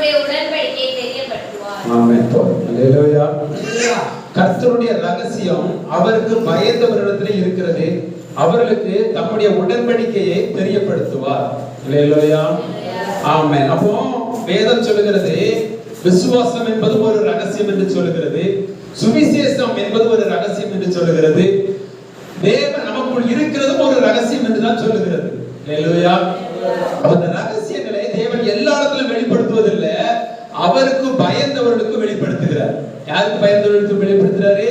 தம்முடைய உடன்படிக்கையை தெரியப்படுத்துவார். ஆமென். அல்லேலூயா. கர்த்தருடைய ரகசியம் அவருக்கு பயந்தவர்களிடத்தில் இருக்கிறது. அவர்களுக்கு தம்முடைய உடன்படிக்கையை தெரியப்படுத்துவார். அல்லேலூயா. ஆமென். அப்போ வேதம் சொல்லுகிறது விசுவாசம் என்பது ஒரு ரகசியம் என்று சொல்லுகிறது. சுவிசேஷம் என்பது ஒரு ரகசியம் என்று சொல்லுகிறது. தேவன் நமக்குள் இருக்கிறது ஒரு ரகசியம் என்று தான் சொல்லுகிறது. அல்லேலூயா. அந்த ரகசியங்களை தேவன் எல்லா இடத்திலும் வெளிப்படுத்துவதில்லை, அவருக்கு பயந்தவர்களுக்கு வெளிப்படுத்துகிறார். யாருக்கு பயந்தவர்களுக்கு வெளிப்படுத்துறாரு?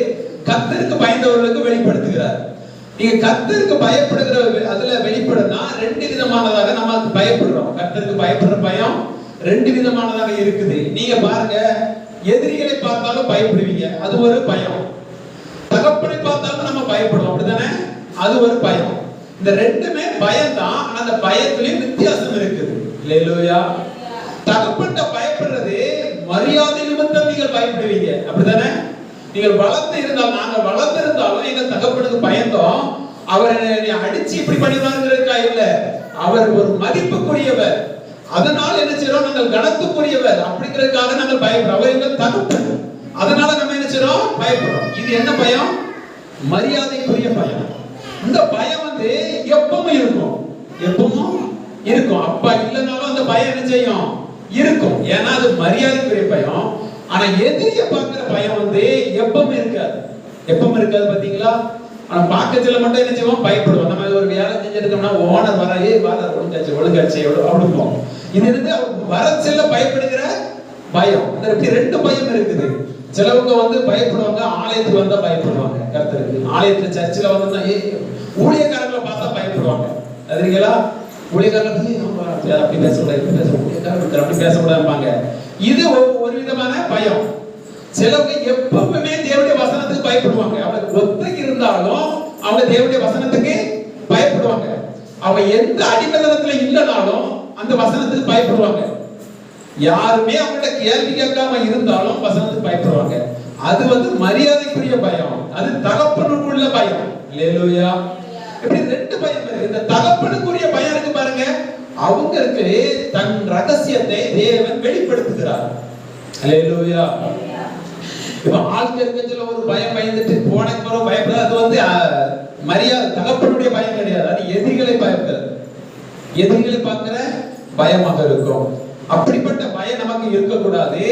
கர்த்தருக்கு பயந்தவர்களுக்கு வெளிப்படுத்துகிறார். நீங்க கர்த்தருக்கு பயப்படுகிற அதுல வெளிப்படுனா ரெண்டு விதமானதாக நம்ம பயப்படுறோம். கர்த்தருக்கு பயப்படுற பயம் ரெண்டு விதமானதாக இருக்குது. நீங்க பாருங்க, எதிரிகளை பார்த்தாலும் பயப்படுவீங்க, அது ஒரு பயம். தகப்பனை பார்த்தாலும் நம்ம பயப்படுவோம், அப்படிதானே? அது ஒரு பயம். இந்த ரெண்டுமே பயம் தான். அந்த பயத்திலயும் வித்தியாசம் இருக்குது. அல்லேலூயா. தகப்பன்ட்ட பயப்படுறது மரியாதை நிமித்தம் நீங்கள் பயப்படுவீங்க, அப்படிதானே? நீங்கள் வளர்ந்து இருந்தாலும், நாங்க வளர்ந்து இருந்தாலும் எங்க தகப்பனுக்கு பயந்தோம். அவர் அடிச்சு இப்படி பண்ணிடுவாருங்கிறதுக்கா இல்ல, அவர் ஒரு மதிப்புக்குரியவர், அதனால என்ன செய்யறோம், நாங்கள் கனத்துக்குரியவர் அப்படிங்கிறதுக்காக நாங்கள் பயப்படுறோம். அவர் எங்க தகப்பன், அதனால நம்ம என்ன செய்யறோம், பயப்படுறோம். இது என்ன பயம்? மரியாதைக்குரிய பயம். இந்த பயம் எப்பவும் இருக்கும், எப்பவும் இருக்கும். அப்பா இல்லைனாலும் அந்த பயம் என்ன செய்யும், இருக்கும். ஏன்னா அது மரியாதைக்குரிய பயம். ஆனா எதிரிய பார்க்கிற பயம் எப்பவும் இருக்காது. எப்பவும் இருக்காது, பாத்தீங்களா? ஆனா பாக்கத்துல மட்டும் என்ன செய்வோம், பயப்படுவோம். நம்ம ஒரு வேலை செஞ்சிருக்கோம்னா ஓனர் வர, ஒழுங்காச்சு அப்படிப்போம். இது வர செல்ல பயப்படுகிற பயம். இந்த ரெண்டு பயம் இருக்குது. சிலவங்க பயப்படுவாங்க, ஆலயத்துக்கு வந்தா பயப்படுவாங்க. கர்த்தருக்கு ஆலயத்துல சர்ச்சில் வந்தா ஊழியக்காரங்களை பார்த்தா பயப்படுவாங்க. அதுங்களா? ஊழியக்காரர்கள் அப்படி பேசக்கூடாது, ஊழியக்காரர்கள் அப்படி பேசக்கூடாதுப்பாங்க. இது ஒரு விதமான பயம். சிலவங்க எப்பவுமே தேவனுடைய வசனத்துக்கு பயப்படுவாங்க. அவங்க ஒத்தைக்கு இருந்தாலும் அவங்க தேவனுடைய வசனத்துக்கு பயப்படுவாங்க. அவங்க எந்த அடிமதனத்துல இல்லைனாலும் அந்த வசனத்துக்கு பயப்படுவாங்க. யாருமே அவங்கள்ட்ட கேள்வி கேட்காம இருந்தாலும் வசனத்துக்கு பயப்படுவாங்க. அது மரியாதைக்குரிய பயம், அது தகப்பனுக்குள்ள பயம். அல்லேலூயா. இப்படி ரெண்டு பயம் இருக்கு. இந்த தகப்பனுக்குரிய பயம் இருக்கு பாருங்க, அவங்களுக்கு தன் ரகசியத்தை தேவன் வெளிப்படுத்துகிறார். அல்லேலூயா. இப்ப ஆட்கள் ஒரு பயம் பயந்துட்டு போனக்கு பிறகு பயப்படுறது, அது மரியாதை தகப்பனுடைய பயம் கிடையாது. அது எதிரிகளை பயப்படுறது, எதிரிகளை பார்க்கிற பயமாக இருக்கும். அப்படிப்பட்ட பயம் நமக்கு இருக்கக்கூடாது.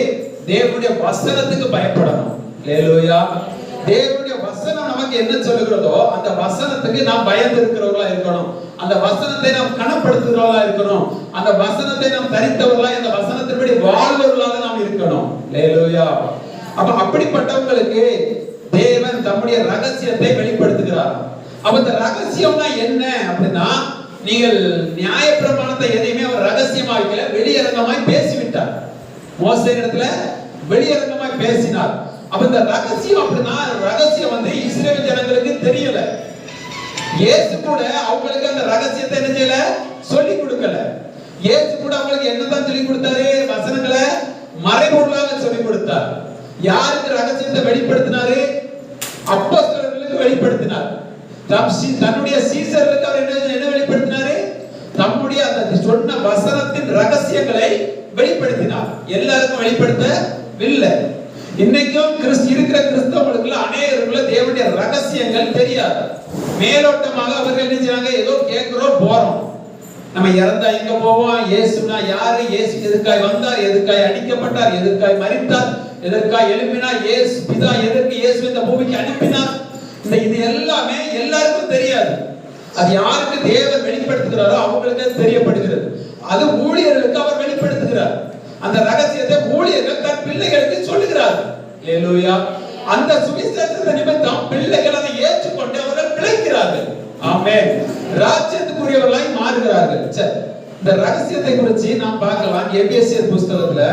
தேவனுடைய வசனத்துக்கு பயப்படணும். அல்லேலூயா. தேவனுடைய வசனம் நமக்கு என்ன சொல்லுகிறதோ அந்த வசனத்துக்கு நாம் பயந்து இருக்கிறவர்களா இருக்கணும். அந்த வசனத்தை நாம் கனப்படுத்துகிறவர்களா இருக்கணும். அந்த வசனத்தை நாம் தரித்தவர்களா, இந்த வசனத்தின்படி வாழ்வர்களாக நாம் இருக்கணும். அல்லேலூயா. அப்ப அப்படிப்பட்டவங்களுக்கு தேவன் தம்முடைய ரகசியத்தை வெளிப்படுத்துகிறார். அப்ப இந்த ரகசியம்னா என்ன அப்படின்னா, நீங்கள் நியாயப்பிரமாணத்தை எதையுமே அவர் ரகசியமா வைக்கல, வெளியரங்கமாய் பேசிவிட்டார். மோசே இடத்துல வெளியரங்கமாய் பேசினார். அப்ப இந்த ரகசியம் அப்படின்னா, ரகசியம் இஸ்ரவேல் ஜனங்களுக்கு தெரியல. இயேசு கூட அவங்களுக்கு அந்த ரகசியத்தை என்ன செய்யல, சொல்லி கொடுக்கல. இயேசு கூட அவங்களுக்கு என்னதான் சொல்லி கொடுத்தாரு, வசனங்களை மறைபொருளாக சொல்லி கொடுத்தார். யாருக்கு ரகசியத்தை வெளிப்படுத்தினாரு? அப்போஸ்தலர்களுக்கு வெளிப்படுத்தினார். தன்னுடைய சீசர்களுக்கு அவர் என்ன வெளிப்படுத்தினாரு? தம்முடைய அந்த சொன்ன வசனத்தின் ரகசியங்களை வெளிப்படுத்தினார். எல்லாருக்கும் வெளிப்படுத்தவில்லை. இன்னைக்கும் இருக்கிற கிறிஸ்தவர்களுக்கு அநேகருக்கு தேவனுடைய ரகசியங்கள் தெரியாது. மேலோட்டமாக அவர்கள் என்ன செய்றாங்க, ஏதோ கேட்கிறோம் போறோம். நம்ம இறந்தா எங்க போவோம், இயேசுனா யாரு, இயேசு எதுக்காய் வந்தார், எதுக்காய் அடிக்கப்பட்டார், எதுக்காய் மரித்தார், எதற்காய் எழுப்பினார், இயேசு பிதா எதற்கு இயேசு இந்த பூமிக்கு அனுப்பினார், இது எல்லாமே எல்லாருக்கும் தெரியாது. அது யாருக்கு தேவன் வெளிப்படுத்துகிறாரோ அவங்களுக்கு தெரியப்படுகிறது. அது ஊழியர்களுக்கு அவர் வெளிப்படுத்துகிறார். அந்த ரகசியத்தை ஊழியர்கள் தன் பிள்ளைகளுக்கு சொல்லுகிறார்கள். அல்லேலூயா. அந்த சுவிசேஷத்தை நிமித்தம் பிள்ளைகள் அதை ஏற்றுக்கொண்டு அவர்கள் பிழைக்கிறார்கள். ஆமென். ராஜ்யத்துக்குரியவர்களாய் மாறுகிறார்கள். சரி, இந்த ரகசியத்தை குறித்து நாம் பார்க்கலாம். எபேசியர் புத்தகத்துல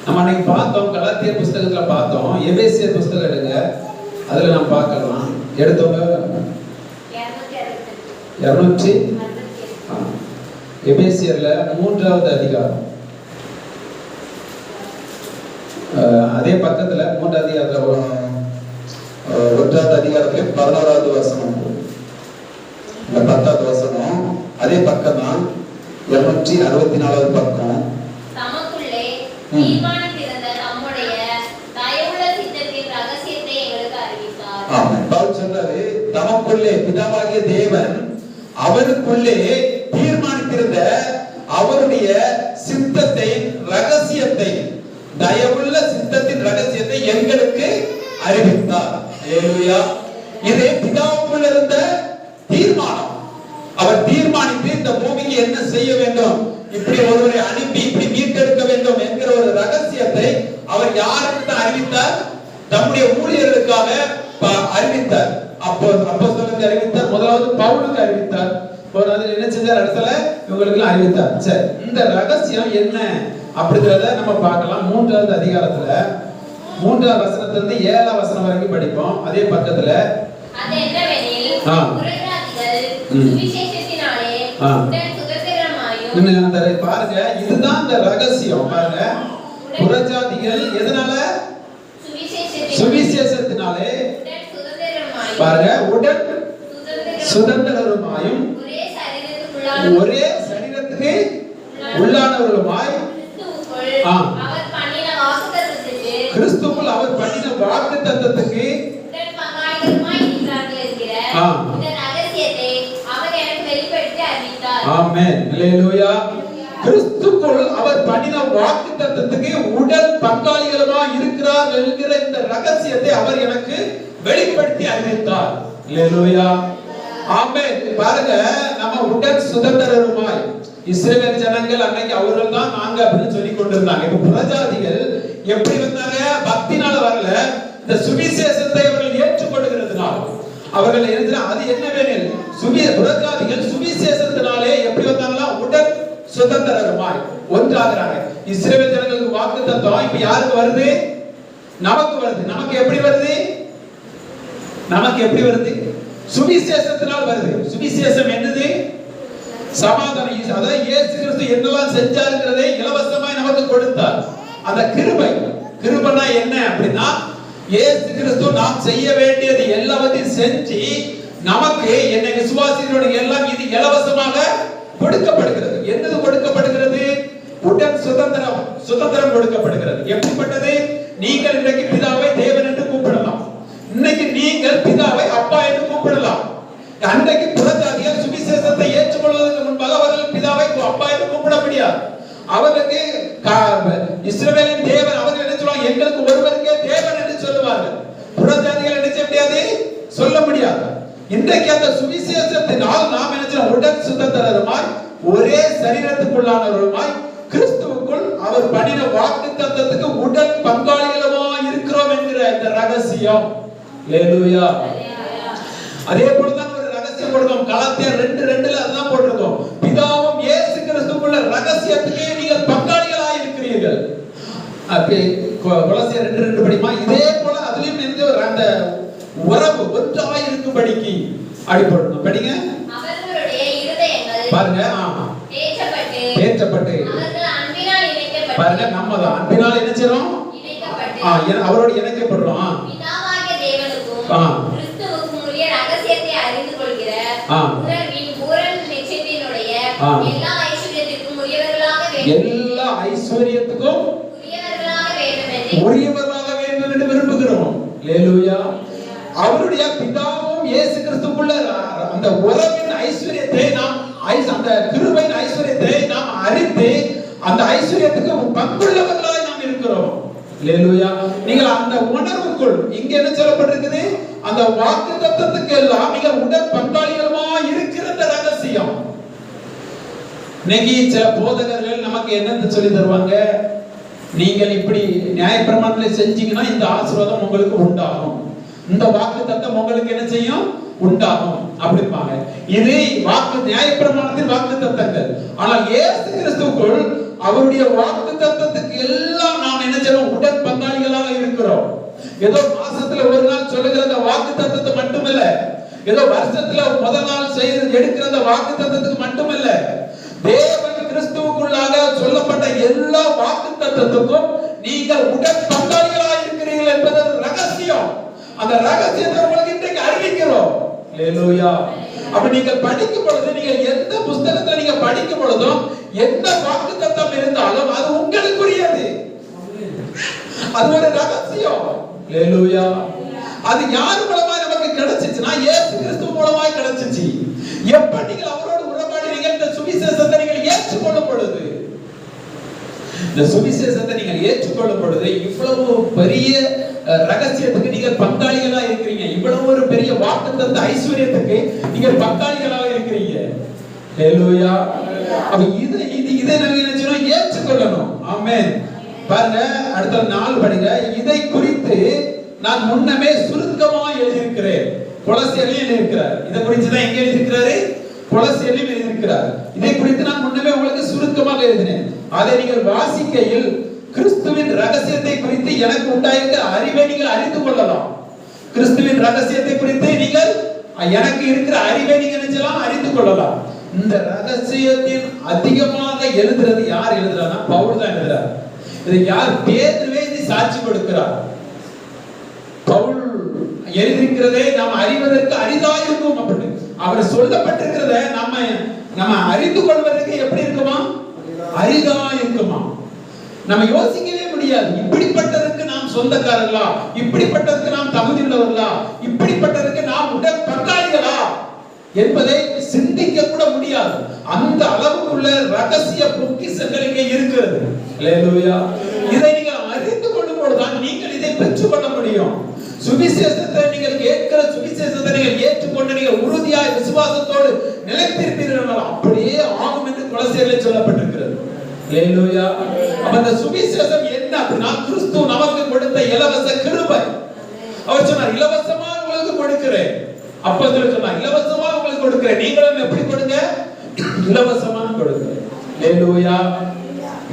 நம்ம அன்னைக்கு பார்த்தோம், கலாத்தியர் புத்தகத்துல பார்த்தோம். எபேசியர் புத்தகம் எடுங்க, அதுல நாம் பார்க்கலாம். எடுத்தோங்க 200 எபேசியர்ல 3வது அதிகாரம், அதே பக்கத்துல 3வது அதிகாரத்துல 1வது அதிகாரத்துல 11வது வசனம், இந்த 10வது வசனம் அதே பக்கம் தான். 264வது பக்கம். அவருக்குள்ளே தீர்மானித்திருந்த அவருடைய சித்தத்தை, ரகசியத்தை, தயவுள்ள சித்தத்தின் ரகசியத்தை எங்களுக்கு அறிவித்தார். ஹல்லேலூயா. இதே பிதாவுக்குள்ள இருந்த தீர்மானம். அவர் தீர்மானித்து இந்த பூமிக்கு என்ன செய்ய வேண்டும், இப்படி ஒருவரை அனுப்பி இப்படி மீட்டெடுக்க வேண்டும் என்கிற ஒரு ரகசியத்தை அவர் யாருக்கு தான் அறிவித்தார்? தம்முடைய ஊழியர்களுக்காக அறிவித்தார். அப்போஸ்தலருக்கு அறிவித்தார், முதலாவது பவுலுக்கு அறிவித்தார், என்ன செஞ்சார்? இடத்துல இவங்களுக்கு அறிவித்தார். சரி, இந்த ரகசியம் என்ன அப்படிங்கறத நம்ம பார்க்கலாம். 3வது அதிகாரத்துல 3வது வசனத்துல இருந்து 7ஆம் வசனம் வரைக்கும் படிப்போம். அதே பக்கத்துல அது என்னவெனில் புறஜாதிகள் சுவிசேஷத்தினாலே உடன் சுதந்திரமாயும் பாருங்க, இதுதான் இந்த ரகசியம். பாருங்க, புறஜாதிகள் எதனால? சுவிசேஷத்தினாலே பாருங்க உடன் சுதந்திரமாயும் ஒரே சரீரத்துக்கு உள்ளானவர்களுமாய் கிறிஸ்துவுக்குள் அவர் பண்ணின வாக்குத்தத்தத்துக்கு ஆமென். ஹல்லேலூயா. கிறிஸ்துவுக்குள் அவர் பண்ணின வாக்குத்தத்தத்துக்கு உடன் பங்காளிகளுமாய் இருக்கிறார் என்கிற இந்த ரகசியத்தை அவர் எனக்கு வெளிப்படுத்தி அறிவித்தார். ஹல்லேலூயா. ஆமென். பாருங்க, நம்ம உடன் சுதந்திரருமாய் இஸ்ரவேல் ஜனங்கள் அன்னைக்கு அவர்கள் தான் நாங்க அப்படின்னு சொல்லி கொண்டிருந்தாங்க. இப்ப புறஜாதிகள் எப்படி வந்தாங்க? பக்தினால வரல, இந்த சுவிசேஷத்தை அவர்கள் ஏற்றுக்கொள்கிறதுனால அவர்கள் எழுதுற அது என்ன வேணும்? புறஜாதிகள் சுவிசேஷத்தினாலே எப்படி வந்தாங்களா? உடன் சுதந்திரருமாய் ஒன்றாகிறாங்க. இஸ்ரவேல் ஜனங்களுக்கு வாக்குத்தத்தம் இப்ப யாருக்கு வருது? நமக்கு வருது. நமக்கு எப்படி வருது? நமக்கு எப்படி வருது? சுவிசேஷத்தினால் வருது. சுவிசேஷம் என்னது? சமாதானம். அதாவது இயேசு கிறிஸ்து என்னெல்லாம் செஞ்சாருங்கிறதை இலவசமாய் நமக்கு கொடுத்தார். அந்த கிருபை. கிருபைனா என்ன அப்படின்னா, இயேசு கிறிஸ்து நாம் செய்ய வேண்டியது எல்லாவற்றையும் செஞ்சு நமக்கு என்னை விசுவாசிகளுடைய எல்லாம் இது இலவசமாக கொடுக்கப்படுகிறது. என்னது கொடுக்கப்படுகிறது? உடன் சுதந்திரம். சுதந்திரம் கொடுக்கப்படுகிறது. எப்படிப்பட்டது? நீங்கள் இன்றைக்கு பிதாவை தேவன் என்று கூப்பிடலாம். இன்னைக்கு நீங்கள் பிதாவை அப்பா என்று கூப்பிடலாம். அன்றைக்கு புறஜாதிகள் சுவிசேஷத்தை ஏற்றுக்கொள்வதற்கு முன்பாக அவர்கள் பிதாவை அப்பா என்று கூப்பிட முடியாது. அவர்களுக்கு இஸ்ரவேலின் தேவன் அவர்கள் என்ன சொல்லுவாங்க? எங்களுக்கு ஒருவருக்கே தேவன் என்று சொல்லுவார்கள். புறஜாதிகள் என்ன செய்ய முடியாது? சொல்ல முடியாது. இன்றைக்கு அந்த சுவிசேஷத்தினால் நாம் என்ன செய்யலாம்? உடன் சுதந்திரருமாய் ஒரே சரீரத்துக்குள்ளானவருமாய் கிறிஸ்துவுக்குள் அவர் பண்ணின வாக்குத்தத்தத்துக்கு உடன் பங்காளிகளுமாய் இருக்கிறோம் என்கிற இந்த ரகசியம். ஹல்லேலூயா. அதே போலதான் ஒரு ரகசியம் போடுறோம். கலாத்தியர் 2:2 அதான் போட்டிருக்கோம். பிதாவும் இயேசு கிறிஸ்துவுக்குள்ள ரகசியத்துக்கு நீங்கள் பங்காளிகளாய் இருக்கிறீர்கள். அப்ப கொலோசியர் 2:2 படிமா. இதே போல அதுலயும் அந்த உறவு ஒன்றாய் இருக்கும்படிக்கு அடிபடணும். படிங்க. அவர்களுடைய இருதயங்கள் பாருங்க, தேற்றப்பட்டு அவர்கள் அன்பினால் இணைக்கப்பட்டு பாருங்க, நம்ம தான் அன்பினால் என்ன செய்றோம்? இணைக்கப்பட்டு அவரோடு இணைக்கப்படுறோம். பிதாவாகிய தேவனுக்கும் கிறிஸ்துவுக்கும் உரிய ரகசியத்தை அறிந்து கொள்கிற உணர்வின் பூரண நிச்சயத்தினுடைய எல்லா ஐஸ்வரியத்திற்கும் உரியவர்களாக வேண்டும் என்று விரும்புகிறோம். ஹல்லேலூயா. அவருடைய பிதாவும் இயேசு கிறிஸ்துவுக்குள்ள அந்த உறவின் ஐஸ்வரியத்தை நாம் அந்த கிருபையின் ஐஸ்வரியத்தை நாம் அறிந்து அந்த ஐஸ்வரியத்துக்கு பங்குள்ளவர்களாய் நாம் இருக்கிறோம். ஹல்லேலூயா. நீங்கள் அந்த உணர்வுக்குள் இங்க என்ன சொல்லப்பட்டிருக்குது? அந்த வாக்குத்தத்தத்துக்கு எல்லாம் நீங்கள் உடன் பங்காளிகளுமாய் இருக்கிற ரகசியம். இன்னைக்கு சில போதகர்கள் நமக்கு என்ன சொல்லி தருவாங்க? நீங்கள் இப்படி நியாயப்பிரமாணத்தை செஞ்சீங்கன்னா இந்த ஆசீர்வாதம் உங்களுக்கு உண்டாகும், இந்த வாக்குத்தத்தம் உங்களுக்கு என்ன செய்யும்? உண்டாகும் அப்படிப்பாங்க. இது வாக்கு நியாயப்பிரமாணத்தின் வாக்குத்தத்தங்கள். ஆனால் இயேசு கிறிஸ்துவுக்குள் அவருடைய வாக்குத்தத்தத்துக்கு எல்லாம் நாம் என்ன செய்யணும்? உடன் பங்காளிகளாக இருக்கிறோம். ஏதோ மாசத்துல ஒரு நாள் சொல்லுகிற அந்த வாக்குத்தத்தத்தை மட்டுமல்ல, ஏதோ வருஷத்துல முதல் நாள் செய்து எடுக்கிற அந்த வாக்குத்தத்தத்துக்கு மட்டுமல்ல, தேவன் கிறிஸ்துவுக்குள்ளாக சொல்லப்பட்ட எல்லா வாக்குத்தத்தத்துக்கும் நீங்கள் உடன் பங்காளிகளாக இருக்கிறீர்கள் என்பது ரகசியம். அந்த ரகசியத்தை உங்களுக்கு இன்றைக்கு அறிவிக்கிறோம். ஹல்லேலூயா. அப்ப நீங்கள் படிக்கும் பொழுது, நீங்கள் எந்த புத்தகத்தை நீங்க படிக்கும் பொழுதும் எந்த வாக்குத்தத்தம் இருந்தாலும் அது உங்களுக்குரியது. அது ஒரு ரகசியம். ஹல்லேலூயா. அது யார் மூலமா நமக்கு கிடைச்சிச்சுன்னா இயேசு கிறிஸ்து மூலமா கிடைச்சிச்சு. எப்ப நீங்கள் அவரோட ஏற்றுக்கொள்ளும் பொழுது, இந்த சுவிசேஷத்தை நீங்கள் ஏற்றுக்கொள்ளும் பொழுது இவ்வளவு பெரிய ரகசியத்துக்கு நீங்கள் பங்காளிகளா இருக்கிறீங்க. இவ்வளவு ஒரு பெரிய வாக்குத்தத்த ஐஸ்வர்யத்துக்கு நீங்கள் பங்காளிகளாக இருக்கிறீங்க. ஹல்லேலூயா. அப்ப இதை நம்ம என்ன செய்யணும்? ஏற்றுக்கொள்ளணும். ஆமென். பாருங்க, அடுத்த 4 படிங்க. இதை குறித்து நான் முன்னமே சுருக்கமா எழுதியிருக்கிறேன். கொலோசியரில் எழுதியிருக்கிறார். இதை குறித்து தான் எங்க எழுதியிருக்கிறாரு? கொலோசியரில் எழுதியிருக்கிறார். இதை குறித்து நான் முன்னமே உங்களுக்கு சுருக்கமாக எழுதினேன். அதை நீங்கள் வாசிக்கையில் கிறிஸ்துவின் ரகசியத்தை குறித்து எனக்கு உண்டாயிருக்கிற அறிவை நீங்கள் அறிந்து கொள்ளலாம். கிறிஸ்துவின் ரகசியத்தை குறித்து நீங்கள் எனக்கு இருக்கிற அறிவை நீங்க நினைச்சலாம் அறிந்து கொள்ளலாம். இந்த ரகசியத்தின் அதிகமாக எழுதுறது யார் எழுதுறாருன்னா பவுல் தான் எழுதுறார். இது யார்? பேதுருவே இது சாட்சி கொடுக்கிறார். பவுல் எழுதியிருக்கிறதை நாம் அறிவதற்கு அரிதாயிருக்கும் அப்படின்னு அவர் சொல்லப்பட்டிருக்கிறத நம்ம அறிந்து கொள்வதற்கு எப்படி இருக்குமா? அரிதா இருக்குமா? நம்ம யோசிக்கவே முடியாது. இப்படிப்பட்டதற்கு நாம் சொந்தக்காரர்களா? இப்படிப்பட்டதற்கு நாம் தகுதி உள்ளவர்களா? இப்படிப்பட்டதற்கு நாம் உடன் பங்காளிகளா என்பதை சிந்திக்க கூட முடியாது. அந்த அளவுக்குள்ள ரகசிய பொக்கிஷங்கள் இங்கே இருக்கிறது. ஹல்லேலூயா. இதை நீங்கள் அறிந்து கொள்ளும் பொழுதுதான் நீங்கள் இதை பெற்றுக்கொள்ள முடியும். சுவிசேஷத்தை நீங்கள் கேட்கிற சுவிசேஷத்தை நீங்கள் ஏற்றுக்கொண்டு நீங்கள் உறுதியாய் விசுவாசத்தோடு நிலைத்திருப்பீர்கள், அப்படியே ஆகும் என்று கொலோசியரில் சொல்லப்பட்டிருக்கிறது. ஹல்லேலூயா. அப்ப அந்த சுவிசேஷம் என்ன அப்படின்னா கிறிஸ்து நமக்கு கொடுத்த இலவச கிருபை. அவர் சொன்னார், இலவசமா உங்களுக்கு கொடுக்கிறேன். அப்போஸ்தலர் சொன்னார், இலவசமா உங்களுக்கு கொடுக்கிறேன். நீங்களும் எப்படி கொடுங்க? இலவசமா கொடுங்க. ஹல்லேலூயா.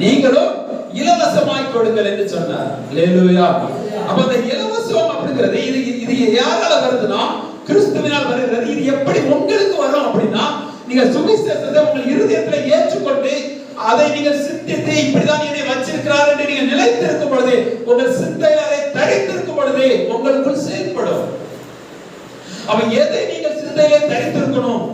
நீங்களும் இலவசமாய் கொடுங்கள் என்று சொன்னார். ஹல்லேலூயா. அப்ப அந்த இலவசம் அப்படிங்கிறது இது யாரால வருதுன்னா கிறிஸ்துவினால் வருகிறது. இது எப்படி உங்களுக்கு வரும் அப்படின்னா நீங்க சுவிசேஷத்தை உங்கள் இருதயத்தில் ஏற்றுக்கொண்டு அதை நீங்கள் சிந்தித்து இப்படிதான் என்னை வச்சிருக்கிறார் என்று நீங்க நிலைத்திருக்கும் பொழுது, உங்கள் சிந்தையில் அதை தரித்திருக்கும் பொழுது உங்களுக்குள் செயல்படும். அவ எதை நீங்கள் சிந்தையிலே தரித்திருக்கணும்?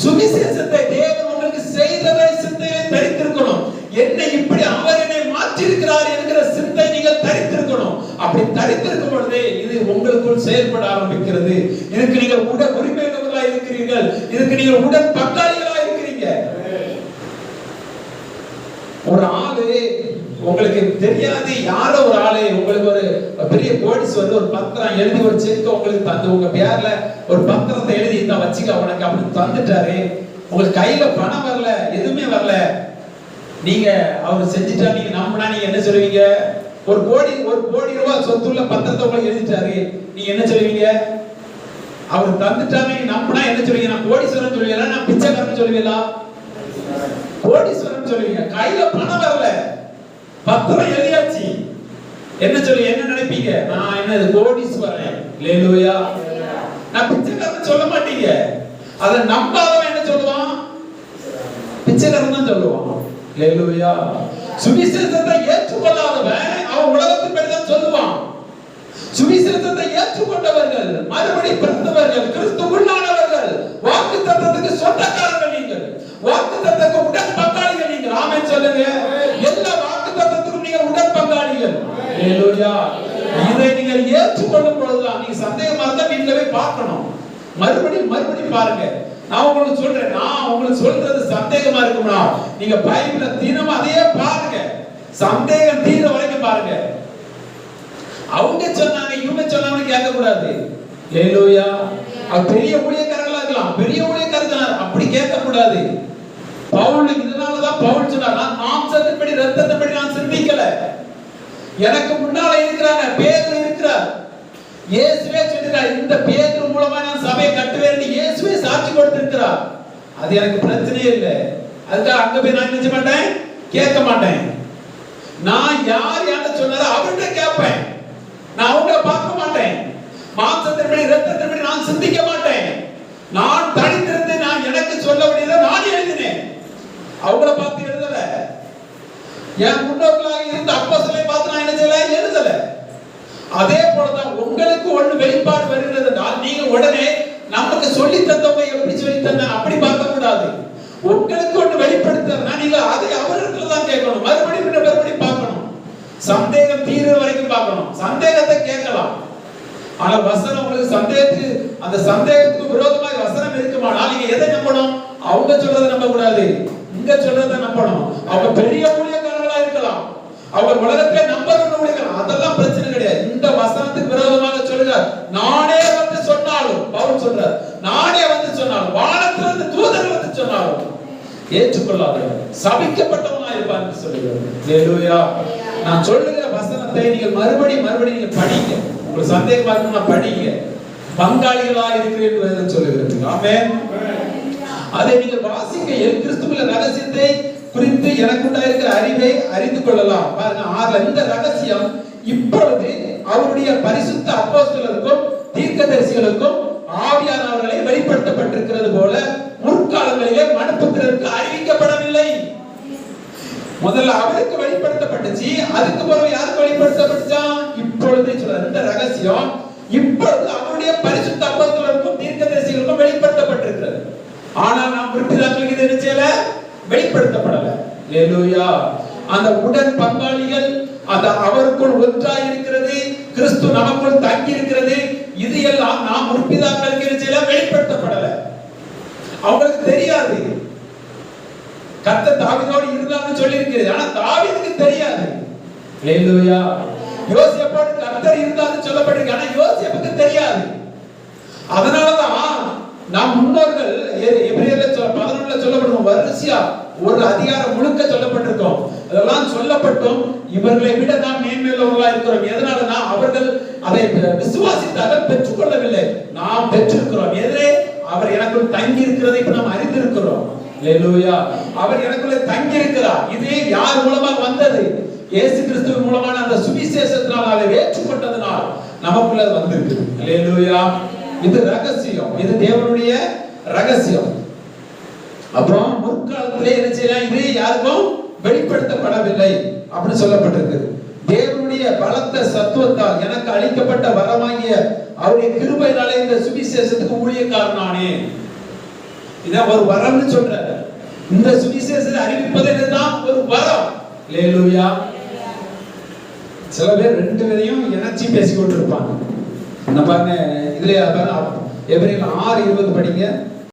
சுவிசேஷத்தை தேவன் உங்களுக்கு செய்ததை சிந்தையிலே தரித்திருக்கணும். என்னை இப்படி அவர் என்னை மாற்றியிருக்கிறார் என்கிற சிந்தை நீங்கள் தரித்திருக்கணும். அப்படி தரித்திருக்கும் பொழுது இது உங்களுக்குள் செயல்பட ஆரம்பிக்கிறது. இதுக்கு நீங்கள் உடன் உரிமையுள்ளவர்களா இருக்கிறீர்கள். இதுக்கு நீங்கள் உடன் பங்காளிகளா இருக்கிறீங்க. ஒரு ஆளு உங்களுக்கு தெரியாது, யாரோ ஒரு ஆளு உங்களுக்கு ஒரு பெரிய போலீஸ் வந்து ஒரு பத்திரம் எழுதி ஒரு செக் உங்களுக்கு தந்து உங்க பேர்ல ஒரு பத்திரத்தை எழுதி தான் வச்சுக்க உனக்கு அப்படின்னு தந்துட்டாரு. உங்களுக்கு கையில பணம் வரல, எதுவுமே வரல, நீங்க அவர் செஞ்சுட்டா நீங்க நம்பினா நீங்க என்ன சொல்லுவீங்க? ஒரு கோடி ரூபாய் சொத்துள்ள பத்திரத்தை உங்களுக்கு எழுதிட்டாரு, நீங்க என்ன சொல்லுவீங்க? அவர் தந்துட்டா நீங்க நம்பினா என்ன சொல்லுவீங்க? நான் கோடீஸ்வரன் சொல்லுவீங்களா? நான் பிச்சைக்காரன் சொல்லுவீங்களா? கோடீஸ்வரன் சொல்லுவீங்க. கையில பணம் வரல, பத்திரம் எழுதியாச்சு, என்ன சொல்லி என்ன நினைப்பீங்க? நான் என்ன கோடீஸ்வரன். ஹல்லேலூயா. நான் பிச்சைக்காரன் சொல்ல மாட்டீங்க. அதை நம்பாதவன் என்ன சொல்லுவான்? பிச்சைக்காரன் தான் சொல்லுவான். ஹல்லேலூயா. சுவிசேஷத்தை ஏற்றுக்கொள்ளாதவன் அவன் உலகத்தின் படி தான் சொல்லுவான். சுவிசேஷத்தை ஏற்றுக்கொண்டவர்கள், மறுபடி பிறந்தவர்கள், கிறிஸ்துவுக்குள்ளானவர்கள், வாக்குத்தத்தத்துக்கு சொந்தக்காரர்கள் நீங்கள், வாக்குத்தத்தத்துக்கு உடன் பங்காளிகள் நீங்கள். ஆமென் சொல்லுங்க. எல்லா வாக்குத்தத்தத்துக்கும் நீங்கள் உடன் பங்காளிகள். ஹல்லேலூயா. இதை நீங்கள் ஏற்றுக்கொள்ளும் பொழுதுதான் நீங்க சந்தேகமா இருந்தா வீட்டுல போய் பார்க்கணும். மறுபடியும் பாருங்க. நான் உங்களுக்கு சொல்றேன், நான் உங்களுக்கு சொல்றது சந்தேகமா இருக்குமா? நீங்க பைபிள தினமும் அதையே பாருங்க. சந்தேகம் தீர வரைக்கும் பாருங்க. அவங்க சொன்னாங்க இவங்க சொன்னாங்கன்னு கேட்க கூடாது. ஹல்லேலூயா. பெரிய ஊழியக்காரங்களா இருக்கலாம், பெரிய ஊழியக்காரர் அப்படி கேட்க கூடாது. பவுல் இதனாலதான் பவுல் சொன்னார், நான் மாம்சத்தின்படி ரத்தத்தின்படி நான் சிந்திக்கல. எனக்கு முன்னால இருக்கிறாங்க, பேதுரு இருக்கிறார். இயேசுவே சொல்றார், இந்த பேதுரு மூலமா நான் சபையை கட்டுவேன். இயேசுவே சாட்சி கொடுத்திருக்கிறார். அது எனக்கு பிரச்சனையே இல்லை. அதுக்காக அங்க போய் நான் நினைச்ச மாட்டேன், கேட்க மாட்டேன். நான் யார் யார்ட்ட சொன்னாரோ அவர்கிட்ட கேட்பேன். நான் அவங்கள பார்க்க மாட்டேன். மாம்சத்தின்படி ரத்தத்தின்படி நான் சிந்திக்க மாட்டேன். நான் தனித்திருந்து நான் எனக்கு சொல்ல வேண்டியதை நான் எழுதினேன். அவங்கள பார்த்து எழுதல. என் முன்னோர்களாக இருந்த அப்போஸ்தலரை பார்த்து நான் என்ன செய்யல? எழுதல. அதே போலதான் உங்களுக்கு ஒண்ணு வெளிப்பாடு வருகிறது என்றால் நீங்க உடனே நமக்கு சொல்லி தந்தவங்க எப்படி சொல்லி தந்தாங்க அப்படி பார்க்க கூடாது. உங்களுக்கு ஒண்ணு வெளிப்படுத்துறதுனா நீங்க அதை அவர்கிட்ட தான் கேட்கணும். மறுபடியும் பார்க்கணும். சந்தேகம் தீர்ற வரைக்கும் பார்க்கணும். சந்தேகத்தை கேட்கலாம். ஆனா வசனம் உங்களுக்கு சந்தேகத்துக்கு, அந்த சந்தேகத்துக்கு விரோதமாக வசனம் இருக்குமானால் நீங்க எதை நம்பணும்? அவங்க சொல்றதை நம்ப கூடாது. இங்க சொல்றத நம்பணும். அவங்க பெரிய ஊழியக்காரர்களா இருக்கலாம், அவர் உலகத்திலே நம்பர் 1 ஊழியக்காரர், அதெல்லாம் பிரச்சனை கிடையாது. இந்த வசனத்துக்கு விரோதமாக சொல்லுகிறார், நானே வந்து சொன்னாலும், பவுல் சொல்றார், நானே வந்து சொன்னாலும், வானத்திலிருந்து தூதர்கள் வந்து சொன்னாலும் ஏற்றுக்கொள்ளாதவர் சபிக்கப்பட்டவனா இருப்பார் என்று சொல்லுகிறார். ஹல்லேலூயா. நான் சொல்லுகிற வசனத்தை நீங்கள் மறுபடியும் நீங்க படிங்க. உங்களுக்கு சந்தேகமா இருக்குன்னா படிங்க. பங்காளிகளா இருக்கிறீர்கள் என்று சொல்லுகிறது. ஆமென். அதை நீங்கள் வாசிக்க என் கிறிஸ்துவின் ரகசியத்தை குறித்து எனக்கு உண்டாயிருக்கிற அறிவை அறிந்து கொள்ளலாம். பாருங்க 6 இந்த ரகசியம் இப்பொழுது அவருடைய பரிசுத்த அப்போஸ்தலருக்கும் தீர்க்கதரிசிகளுக்கும் ஆவியானவர்களை வெளிப்படுத்தப்பட்டிருக்கிறது போல முற்காலங்களிலே மனுப்புத்திரருக்கு அறிவிக்கப்படவில்லை. முதல்ல அவருக்கு வெளிப்படுத்தப்பட்டுச்சு, அதுக்கு பிறகு யாருக்கு வெளிப்படுத்தப்பட்டுச்சா? இப்பொழுது சொல்ற இந்த ரகசியம் இப்பொழுது அவருடைய பரிசுத்த அப்போஸ்தலருக்கும் தீர்க்கதரிசிகளுக்கும் வெளிப்படுத்தப்பட்டிருக்கிறது. ஆனால் நாம் முற்பிதாக்களுக்கு இது நிச்சயல வெளிப்படுத்தப்படல. ஹல்லேலூயா. அந்த உடன் பங்காளிகள் அந்த அவருக்குள் ஒன்றாய் இருக்கிறது, கிறிஸ்து நமக்குள் தங்கி இருக்கிறது, இது எல்லாம் நாம் முற்பிதாக்களுக்கு நிச்சயல வெளிப்படுத்தப்படல. அவங்களுக்கு தெரியாது. கர்த்தர் தாவீதோடு இருந்தார்னு சொல்லி இருக்கிறது, ஆனா தாவீதுக்கு தெரியாது. ஹல்லேலூயா. யோசேப்போடு கர்த்தர் இருந்தார்னு சொல்லப்பட்டிருக்கு, ஆனா யோசேப்புக்கு தெரியாது. அதனாலதான் நாம் முன்னோர்கள் எபிரேயர்ல 11ல சொல்லப்பட்டிருக்கும், வரிசையா ஒரு அதிகாரம் முழுக்க சொல்லப்பட்டிருக்கும். அதெல்லாம் சொல்லப்பட்டும் இவர்களை விட நாம் மேன்மையுள்ளவர்களா இருக்கிறோம். எதனாலனா அவர்கள் அதை விசுவாசித்தார்கள், பெற்றுக்கொள்ளவில்லை. நாம் பெற்றிருக்கிறோம். எதிரே அவர் எனக்குள் தங்கி இருக்கிறதை இப்ப நாம் அறிந்திருக்கிறோம். ஹல்லேலூயா. அவர் எனக்குள்ள தங்கி இருக்கிறார். இது யார் மூலமாக வந்தது? இயேசு கிறிஸ்துவின் மூலமான அந்த சுவிசேஷத்தினால் அதை ஏற்றுக்கொண்டதனால் நமக்குள்ள வந்திருக்கு. ஹல்லேலூயா. இது ரகசியம், இது தேவனுடைய ரகசியம். அப்புறம் முற்காலத்திலே என்ன செய்யலாம், இது யாருக்கும் வெளிப்படுத்தப்படவில்லை அப்படின்னு சொல்லப்பட்டிருக்கு. தேவனுடைய பலத்த சத்துவத்தால் எனக்கு அளிக்கப்பட்ட வரமாகிய அவருடைய கிருபையினாலே இந்த சுவிசேஷத்துக்கு ஊழியக்காரனானே. இதான் ஒரு வரம்னு சொல்றாரு. இந்த சுவிசேஷத்தை அறிவிப்பது இதுதான் ஒரு வரம். ஹல்லேலூயா. சில பேர் ரெண்டு பேரையும் இணைச்சி பேசிக்கொண்டு இருப்பாங்க. பாருங்க இதுல எபிரேயர் 6:20 படிங்க.